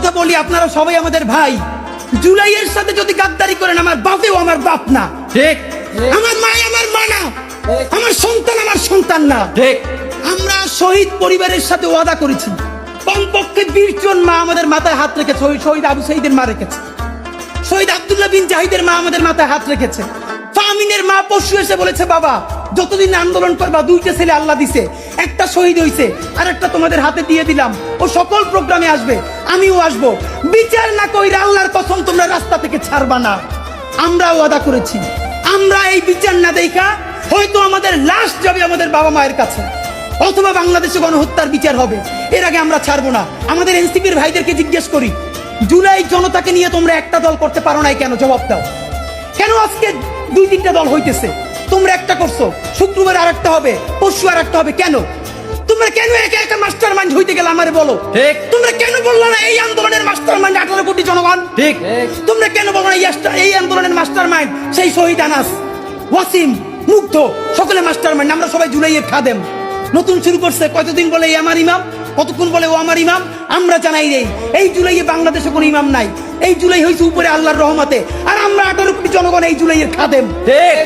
কথা বলি, আপনারা সবাই আমাদের ভাই। জুলাইয়ের সাথে যদি গাদ্দারি করেন, আমার বাপেও আমার বাপ না, ঠিক আমার মা আমার মা না, আমার সন্তান আমার সন্তান না। ঠিক। আমরা শহীদ পরিবারের সাথে ওয়াদা করেছি, কমপক্ষে 20 জন মা আমাদের মাথায় হাত রেখেছে। শহীদ আবু সাঈদের মা রেখেছে, শহীদ আব্দুল্লাহ বিন জাহিদের মা আমাদের মাথায় হাত রেখেছে। ফামিনের মা পরশু এসে বলেছে, বাবা যতদিন আন্দোলন করবা, 2টা ছেলে আল্লাহ দিছে, একটা শহীদ হইছে আর একটা তোমাদের হাতে দিয়ে দিলাম, ও সকল প্রোগ্রামে আসবে, আমিও আসবো। বিচার না কইরা আল্লাহর কসম তোমরা রাস্তা থেকে ছাড়বা না। আমরা ওয়াদা করেছি, আমরা এই বিচার না দেখা হয়তো আমাদের লাশ যাবে আমাদের বাবা মায়ের কাছে, অথবা বাংলাদেশে গণহত্যার বিচার হবে, এর আগে আমরা ছাড়বো না। আমাদের এনসিপির ভাইদেরকে জিজ্ঞেস করি, জুলাই জনতাকে নিয়ে তোমরা একটা দল করতে পারো নাই কেন? জবাব দাও। কেন আজকে 2-3টা দল হইতেছে? তোমরা একটা করছো, শুক্রবার আর একটা হবে, পরশু আর একটা হবে, কেন? তোমরা কেন একা একা মাস্টার মাইন্ড হইতে গেলে? আমারে বলো। ঠিক। তোমরা কেন বললো না এই আন্দোলনের মাস্টার মাইন্ড 18 কোটি জনগণ? ঠিক। তোমরা কেন বলো না এই আন্দোলনের মাস্টার মাইন্ড সেই শহীদ আনাস, ওয়াসিম, মুগ্ধ, সকলে মাস্টার মাইন্ড? আমরা সবাই জুলাইয়ের খাদেম। নতুন শুরু করছে, কতদিন বলে এই আমার ইমাম, কতক্ষণ বলে ও আমার ইমাম। আমরা জানাই নেই এই জুলাইয়ে বাংলাদেশে কোনো ইমাম নাই, এই জুলাই হয়েছে উপরে আল্লাহর রহমতে, আর আমরা 18 কোটি জনগণ এই জুলাইয়ের খাদেম। ঠিক।